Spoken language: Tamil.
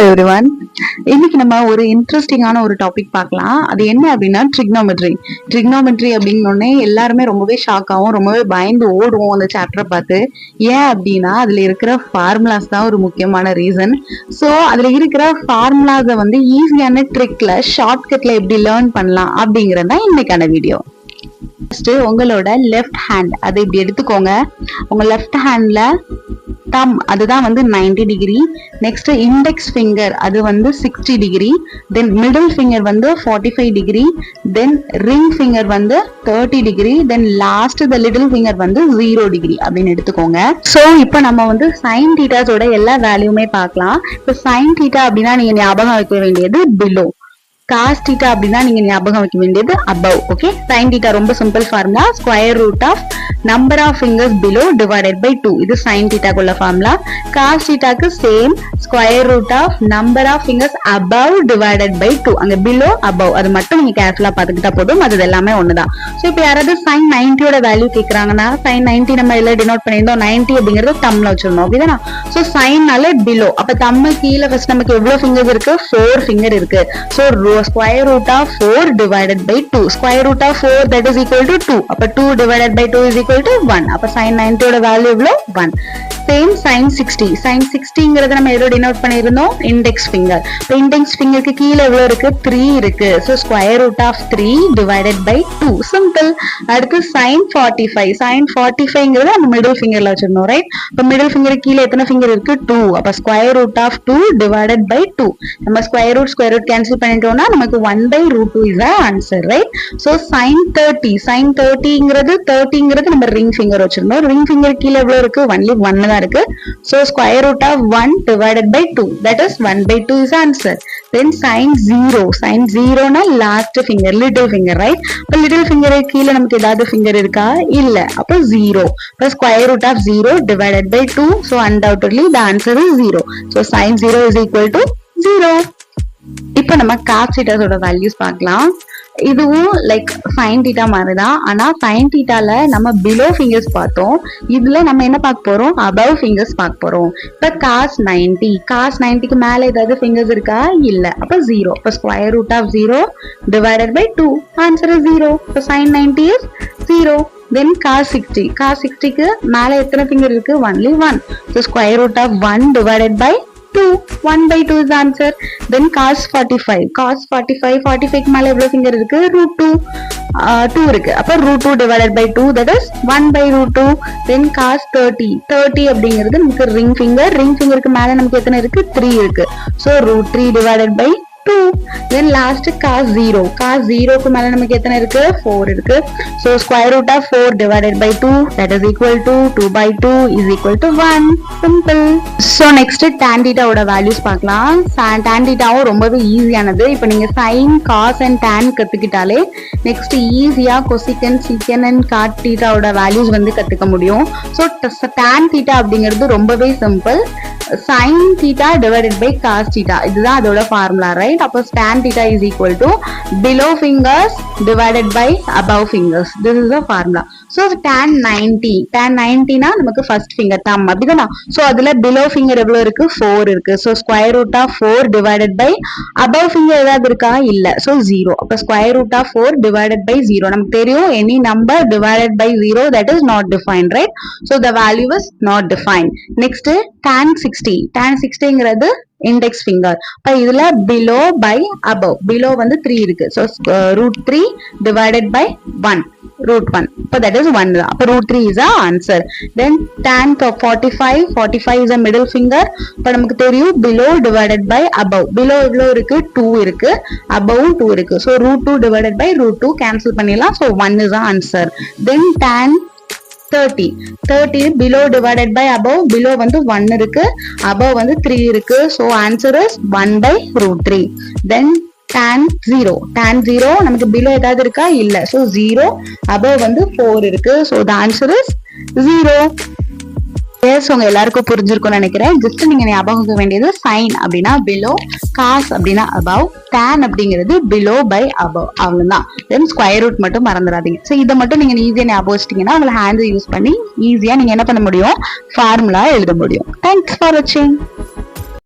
எவ்ரிவன். இன்னைக்கு நம்ம ஒரு இன்ட்ரெஸ்டிங்கான ஒரு டாபிக் பார்க்கலாம். அது என்ன அப்படின்னா ட்ரிக்னோமெட்ரி. ட்ரிக்னோமெட்ரி அப்படின்னோடனே எல்லாருமே ரொம்பவே ஷாக் ஆகும், ரொம்பவே பயந்து ஓடுவோம் அந்த சாப்டரை பார்த்து. ஏன் அப்படின்னா அதுல இருக்கிற ஃபார்முலாஸ் தான் ஒரு முக்கியமான ரீசன். ஸோ அதுல இருக்கிற ஃபார்முலாஸை வந்து ஈஸியான ட்ரிக்ல ஷார்ட்கட்ல எப்படி லேர்ன் பண்ணலாம் அப்படிங்கிறது தான் இன்னைக்கான வீடியோ. உங்களோட லெஃப்ட் ஹேண்ட் அதை இப்படி எடுத்துக்கோங்க. உங்க லெஃப்ட் ஹேண்ட்ல தம் அதுதான் வந்து 90 டிகிரி, நெக்ஸ்ட் இண்டெக்ஸ் ஃபிங்கர் அது வந்து 60 டிகிரி, தென் மிடில் ஃபிங்கர் வந்து 45 டிகிரி, தென் ரிங் ஃபிங்கர் வந்து 30 degree, then lost the little finger வந்து 0 டிகிரி அப்படின்னு எடுத்துக்கோங்க. ஸோ இப்போ நம்ம வந்து சைன் தீட்டாஸோட எல்லா வேல்யூமே பார்க்கலாம். இப்போ சைன் தீட்டா அப்படின்னா நீங்க ஞாபகம் வைக்க வேண்டியது பிலோ, காஸ் தீட்டா அப்படின்னா நீங்க ஞாபகம் வைக்க வேண்டியது அபவ். ஓகே, சைன் தீட்டா ரொம்ப simple formula, square root of number of fingers below divided by 2. இது சைன் தீட்டாக்குள்ள ஃபார்முலா. காஸ் தீட்டாக்கு same, square root of number of fingers above divided by 2. அங்க பிலோ அபவ் அது மட்டும் நீங்க கேர்ஃபுல்லா பாத்துக்கிட்டா போதும், அது எல்லாமே ஒண்ணுதான். ஸோ இப்போ யாராவது சைன் 90யோட வேல்யூ கேட்கறாங்கன்னா, சைன் 90 நம்ம எல்லாம் டினோட் பண்ணியிருந்தோம், 90 அப்படிங்கறது தம்ல வச்சிருந்தோம் அப்படிதானா. ஸோ சைன்னால பிலோ, அப்ப தம்ம கீழே ஃபர்ஸ்ட் நமக்கு எவ்வளவு ஃபிங்கர்ஸ் இருக்கு, 4 ஃபிங்கர் இருக்கு. So square root of 4 divided by 2. Square root of 4 that is equal to 2. அப்ப 2 divided by 2 is equal to 1. அப்ப sin 90 ஓட வேல்யூ எவ்வளவு? 1. Same sin 60. sin 60ங்கிறது நம்ம எதோ டினோட் பண்ணியிருந்தோம், இண்டெக்ஸ் ஃபிங்கர். இப்போ இண்டெக்ஸ் ஃபிங்கருக்கு கீழே எவ்வளவு இருக்கு, 3 இருக்கு. So square root of 3 divided by 2. Simple. அடுத்து sin 45. sin 45ங்கிறது நம்ம மிடில் ஃபிங்கர்ல வச்சிருந்தோம், ரைட்? இப்போ மிடில் ஃபிங்கருக்கு கீழே எத்தனை ஃபிங்கர் இருக்கு, 2. அப்ப square root of 2 divided by 2. நம்ம ஸ்கொயர் ரூட் கேன்சல் பண்ணிட்டோம்னா நமக்கு 1/√2 is the answer, right? So sin 30. sin 30ங்கிறது நம்ம ரிங் ஃபிங்கர் வச்சிருந்தோம். ரிங் ஃபிங்கர் கீழே எவ்வளவு இருக்கு, only 1 தான் இருக்கு. So square root of 1 divided by 2, that is 1/2 is the answer. Then sin 0. sin 0னா last finger, little finger, right? அப்ப little finger கீழே நமக்கு ஏதாவது ஃபிங்கர் இருக்கா, இல்ல. அப்ப 0. அப்ப square root of 0 divided by 2. So undoubtedly the answer is 0. So sin 0 is equal to 0. இப்ப நம்ம காஸ் தீட்டாஸோட வேல்யூஸ் பார்க்கலாம். இதுவும் லைக் சைன் தீட்டா மாதிரிதான், ஆனா சைன் தீட்டால நம்ம பிலோ ஃபிங்கர்ஸ் பார்த்தோம், இதுல நம்ம என்ன பார்க்க போறோம், அபவ் ஃபிங்கர்ஸ் பார்க்க போறோம். இப்ப காஸ் 90க்கு மேல ஏதாவது ஃபிங்கர்ஸ் இருக்கா, இல்ல. அப்ப 0. அப்ப square root of 0 divided by 2. Answer is 0. இப்ப sine 90 is 0. Then cos 60. cos 60க்கு மேல எத்தனை ஃபிங்கர் இருக்கு, only 1. So square root of 1 divided by 2. 1/2 is the answer. Then cos 45. cos 45க்கு மேல எவ்வளவு ஃபிங்கர் இருக்கு, √2. 2 இருக்கு. அப்ப √2 divided by 2, that is 1/√2. Then cos 30 அப்படிங்கிறது நமக்கு ரிங் ஃபிங்கருக்கு மேல நமக்கு எத்தனை இருக்கு, 3 இருக்கு. So √3 divided by 2. Then last cos 0. cos 0க்கு மேல நமக்கு எத்தனை இருக்கு, 4 இருக்கு. So square root of 4 divided by 2, that is equal to 2/2 is equal to 1. Simple. So next tan theta ஓட வேல்யூஸ் பார்க்கலாம். tan thetaவும் ரொம்பவே ஈஸியானது. இப்போ நீங்க sin, cos and tan கத்துக்கிட்டாலே நெக்ஸ்ட் ஈஸியா cosecant, secant and cot theta ஓட வேல்யூஸ் வந்து கத்துக்க முடியும். So tan theta அப்படிங்கிறது ரொம்பவே சிம்பிள். sin theta divided by cos theta, இதுதான் அதோட ஃபார்முலா, ரைட்? அப்போ tan theta is equal to below fingers divided by above fingers. This is the formula. So tan 90னா நமக்கு ஃபர்ஸ்ட் ஃபிங்கர் தம் அப்படிதானா. சோ அதுல below finger எவ்வளவு இருக்கு, 4 இருக்கு. So square root of 4 divided by above finger ஏதாவது இருக்கா, இல்ல. So 0. அப்ப square root of 4 divided by 0. நமக்கு தெரியும் any number divided by 0 that is not defined, right? So the value is not defined. Next tan 60. tan 60ங்கிறது இண்டெக்ஸ் ஃபிங்கர். அப்ப இதுல below by above, below வந்து 3 இருக்கு. So √3 divided by 1, √1. அப்ப that is 1 தான். அப்ப √3 is the answer. Then tan 45 is a middle finger. அப்ப நமக்கு தெரியும் below divided by above. below எவ்வளவு இருக்கு, 2 இருக்கு. above 2 இருக்கு. So √2 divided by √2 cancel பண்ணிடலாம். So 1 is the answer. Then tan 30 below divided by above. below வந்து 1 இருக்கு, above வந்து 3 இருக்கு. So answer is 1/√3. Then tan 0 நமக்கு below ஏதாவது இருக்கா, இல்ல. So 0, above வந்து 4 இருக்கு. So the answer is 0. உங்க எல்லாருக்கும் புரிஞ்சிருக்கும்னு நினைக்கிறேன். ஜஸ்ட் நீங்க ஞாபகம் வேண்டியது சைன் அப்படின்னா பிலோ, காஸ் அப்படின்னா அபவ், tan அப்படிங்கிறது பிலோ பை அபவ், அவ்வளவுதான். தென் ஸ்கொயர் ரூட் மட்டும் மறந்துடாதீங்க. ஸோ இதை மட்டும் நீங்க ஈஸியா ஞாபகம் வச்சிட்டீங்கன்னா உங்களை ஹேண்ட் யூஸ் பண்ணி ஈஸியா நீங்க என்ன பண்ண முடியும், ஃபார்முலா எழுத முடியும். தேங்க்ஸ் ஃபார் வாட்சிங்.